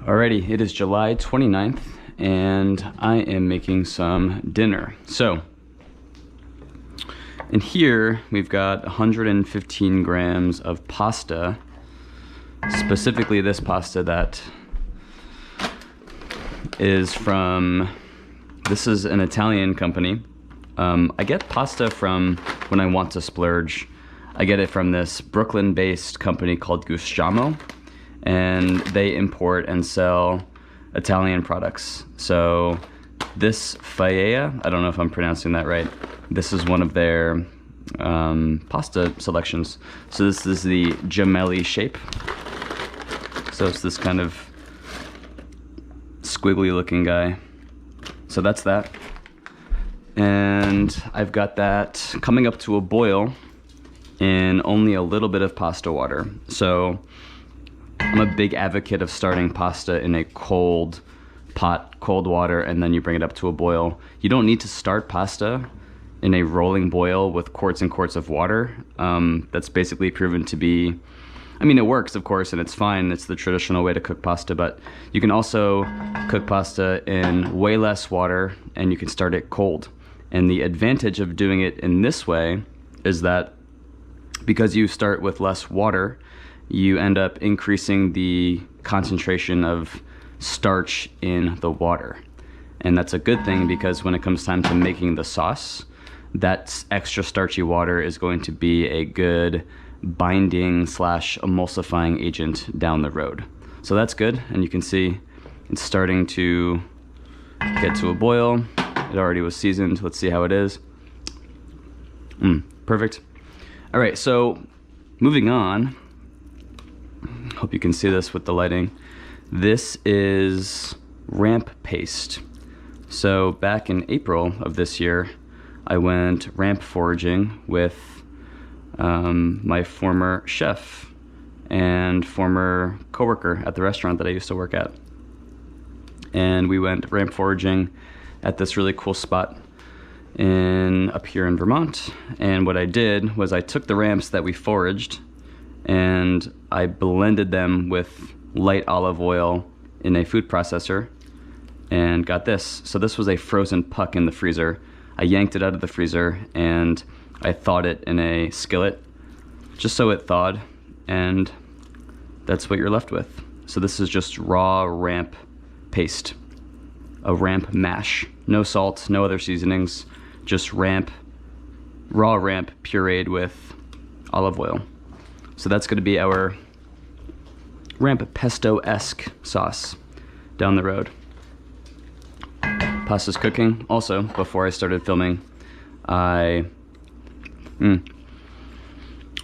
Alrighty, it is July 29th and I am making some dinner. So, in here we've got 115 grams of pasta, specifically this pasta that is from, this is an Italian company. I get pasta from when I want to splurge. I get it from this Brooklyn-based company called Gustiamo, and they import and sell Italian products. So this paella, I don't know if I'm pronouncing that right, this is one of their pasta selections. So this is the gemelli shape. So it's this kind of squiggly looking guy. So that's that. And I've got that coming up to a boil in only a little bit of pasta water. So I'm a big advocate of starting pasta in a cold pot, cold water, and then you bring it up to a boil. You don't need to start pasta in a rolling boil with quarts and quarts of water. That's basically proven to be, I mean, it works, of course, and it's fine. It's the traditional way to cook pasta, but you can also cook pasta in way less water, and you can start it cold. And the advantage of doing it in this way is that because you start with less water, you end up increasing the concentration of starch in the water. And that's a good thing because when it comes time to making the sauce, that extra starchy water is going to be a good binding / emulsifying agent down the road. So that's good, and you can see it's starting to get to a boil. It already was seasoned. Let's see how it is. Perfect. All right, so moving on. Hope you can see this with the lighting. This is ramp paste. So back in April of this year, I went ramp foraging with my former chef and former coworker at the restaurant that I used to work at. And we went ramp foraging at this really cool spot up here in Vermont. And what I did was I took the ramps that we foraged and I blended them with light olive oil in a food processor and got this. So this was a frozen puck in the freezer. I yanked it out of the freezer and I thawed it in a skillet just so it thawed, and that's what you're left with. So this is just raw ramp paste, a ramp mash. No salt, no other seasonings, just raw ramp pureed with olive oil. So that's going to be our ramp pesto-esque sauce down the road. Pasta's cooking. Also, before I started filming, I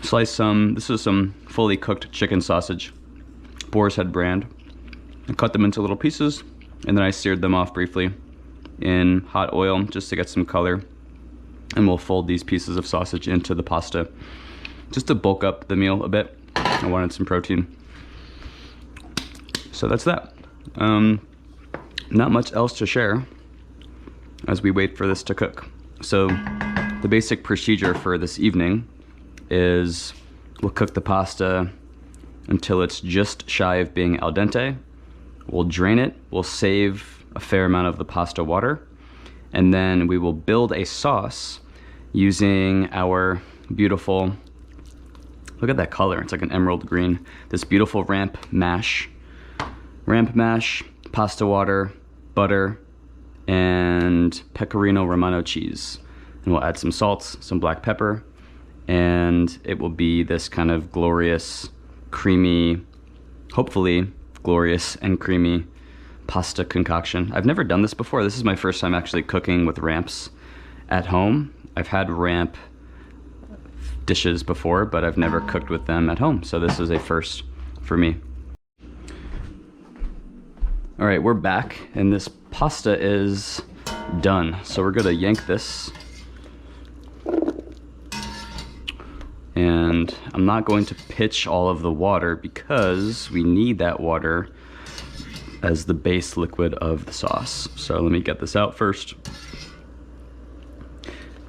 sliced this is some fully cooked chicken sausage, Boar's Head brand. I cut them into little pieces, and then I seared them off briefly in hot oil just to get some color. And we'll fold these pieces of sausage into the pasta just to bulk up the meal a bit. I wanted some protein. So that's that. Not much else to share as we wait for this to cook. So the basic procedure for this evening is we'll cook the pasta until it's just shy of being al dente. We'll drain it, we'll save a fair amount of the pasta water, and then we will build a sauce using our beautiful, look at that color, it's like an emerald green, this beautiful ramp mash, pasta water, butter, and Pecorino Romano cheese. And we'll add some salt, some black pepper, and it will be this kind of glorious, creamy, hopefully glorious and creamy pasta concoction. I've never done this before. This is my first time actually cooking with ramps at home. I've had ramp dishes before, but I've never cooked with them at home. So this is a first for me. All right, we're back and this pasta is done. So we're gonna yank this. And I'm not going to pitch all of the water because we need that water as the base liquid of the sauce. So let me get this out first.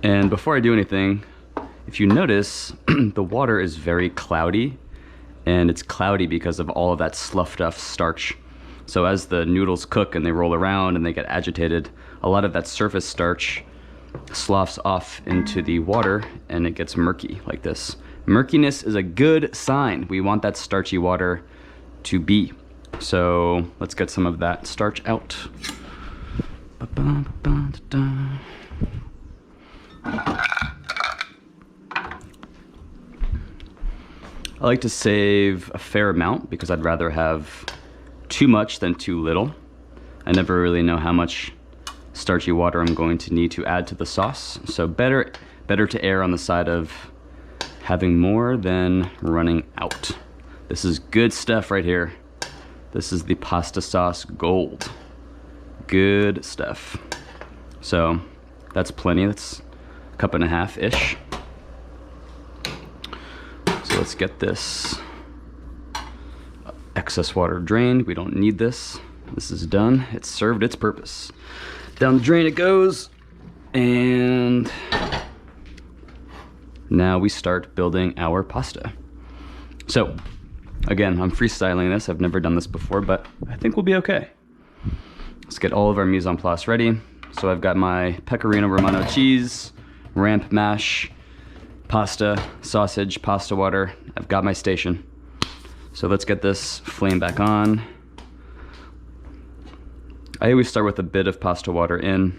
And before I do anything, if you notice, the water is very cloudy, and it's cloudy because of all of that sloughed up starch. So as the noodles cook and they roll around and they get agitated, a lot of that surface starch sloughs off into the water and it gets murky like this. Murkiness is a good sign. We want that starchy water to be. So let's get some of that starch out. I like to save a fair amount because I'd rather have too much than too little. I never really know how much starchy water I'm going to need to add to the sauce. So better to err on the side of having more than running out. This is good stuff right here. This is the pasta sauce gold. Good stuff. So that's plenty. That's a cup and a half-ish. So let's get this excess water drained. We don't need this. This is done. It's served its purpose. Down the drain it goes. And now we start building our pasta. So again, I'm freestyling this. I've never done this before, but I think we'll be okay. Let's get all of our mise en place ready. So I've got my Pecorino Romano cheese, ramp mash, pasta, sausage, pasta water. I've got my station. So let's get this flame back on. I always start with a bit of pasta water in.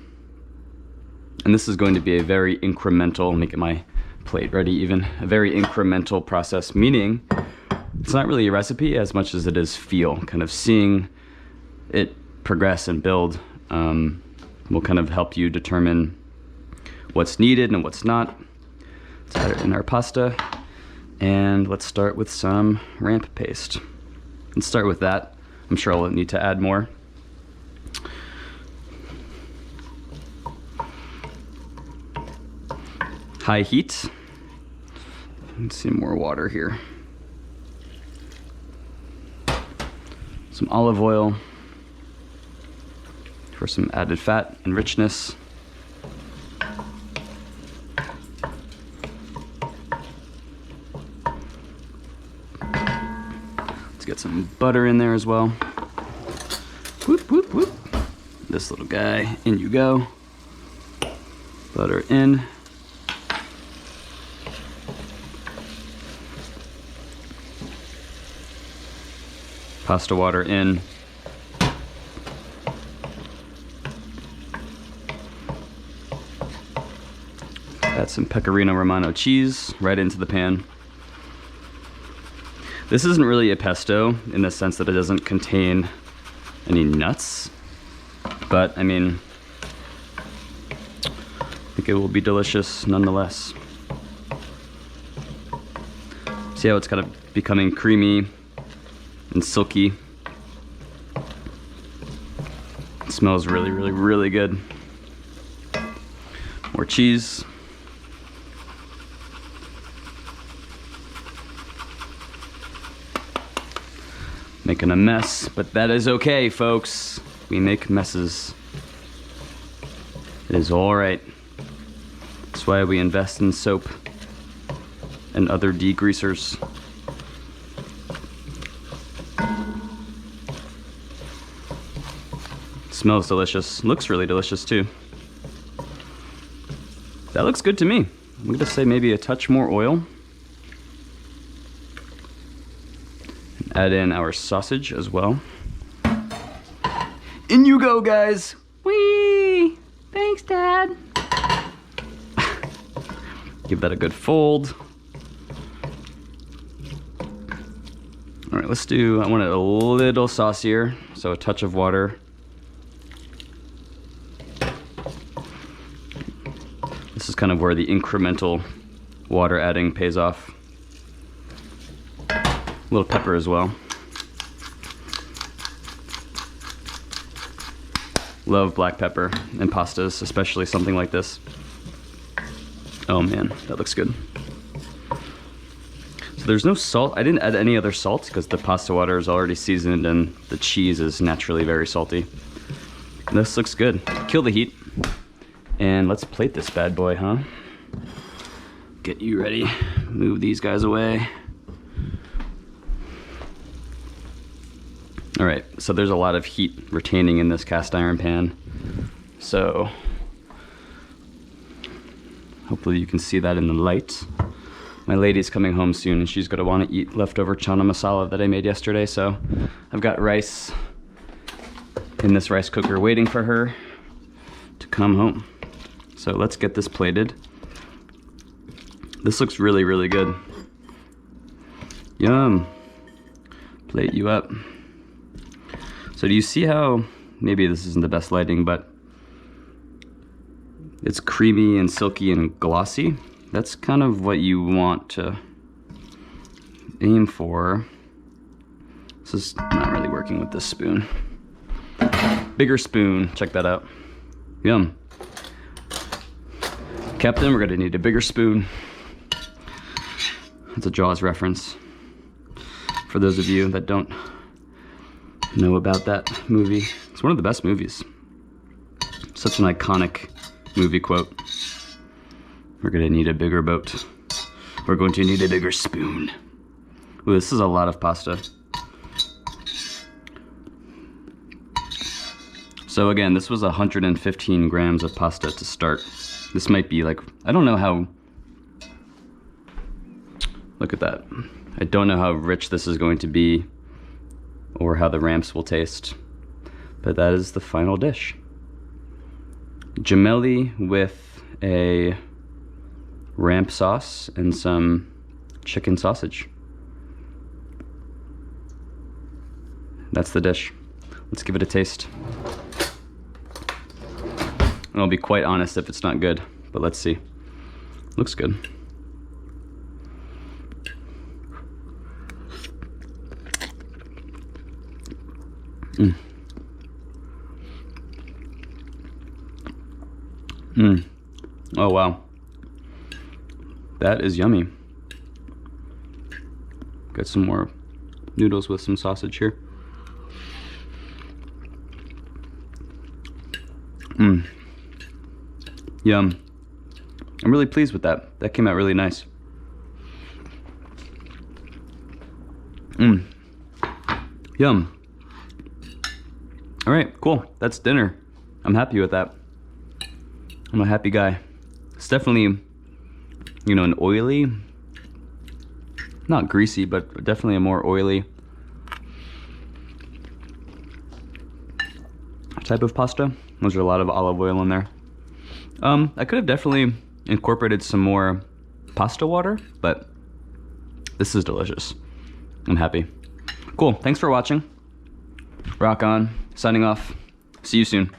And this is going to be a very incremental, let me get my plate ready even, a very incremental process, meaning it's not really a recipe as much as it is feel, kind of seeing it progress and build will kind of help you determine what's needed and what's not. Let's add it in our pasta, and let's start with some ramp paste. Let's start with that. I'm sure I'll need to add more. High heat. Let's see, more water here. Some olive oil for some added fat and richness. Let's get some butter in there as well. Whoop, whoop, whoop. This little guy, in you go. Butter in. Pasta water in. Add some Pecorino Romano cheese right into the pan. This isn't really a pesto in the sense that it doesn't contain any nuts, but I mean, I think it will be delicious nonetheless. See how it's kind of becoming creamy and silky. It smells really, really, really good. More cheese. Making a mess, but that is okay, folks. We make messes. It is all right. That's why we invest in soap and other degreasers. Smells delicious. Looks really delicious too. That looks good to me. I'm gonna say maybe a touch more oil. Add in our sausage as well. In you go, guys. Whee! Thanks, Dad. Give that a good fold. All right, let's do, I want it a little saucier, so a touch of water. This is kind of where the incremental water adding pays off. A little pepper as well. Love black pepper in pastas, especially something like this. Oh man, that looks good. So there's no salt. I didn't add any other salt because the pasta water is already seasoned and the cheese is naturally very salty. This looks good. Kill the heat. And let's plate this bad boy, huh? Get you ready. Move these guys away. All right, so there's a lot of heat retaining in this cast iron pan. So hopefully you can see that in the light. My lady's coming home soon and she's gonna wanna eat leftover chana masala that I made yesterday. So I've got rice in this rice cooker waiting for her to come home. So let's get this plated. This looks really, really good. Yum. Plate you up. So do you see how, maybe this isn't the best lighting, but it's creamy and silky and glossy? That's kind of what you want to aim for. This is not really working with this spoon. Bigger spoon, check that out. Yum. Captain, we're gonna need a bigger spoon. That's a Jaws reference. For those of you that don't know about that movie, it's one of the best movies. Such an iconic movie quote. We're gonna need a bigger boat. We're going to need a bigger spoon. Ooh, this is a lot of pasta. So again, this was 115 grams of pasta to start. This might be like, I don't know how, look at that. I don't know how rich this is going to be or how the ramps will taste, but that is the final dish. Gemelli with a ramp sauce and some chicken sausage. That's the dish. Let's give it a taste. And I'll be quite honest if it's not good, but let's see. Looks good. Oh wow, that is yummy. Got some more noodles with some sausage here. Yum. I'm really pleased with that. That came out really nice. Yum. All right, cool. That's dinner. I'm happy with that. I'm a happy guy. It's definitely, you know, an oily, not greasy, but definitely a more oily type of pasta. There's a lot of olive oil in there. I could have definitely incorporated some more pasta water, but this is delicious. I'm happy. Cool, thanks for watching. Rock on, signing off. See you soon.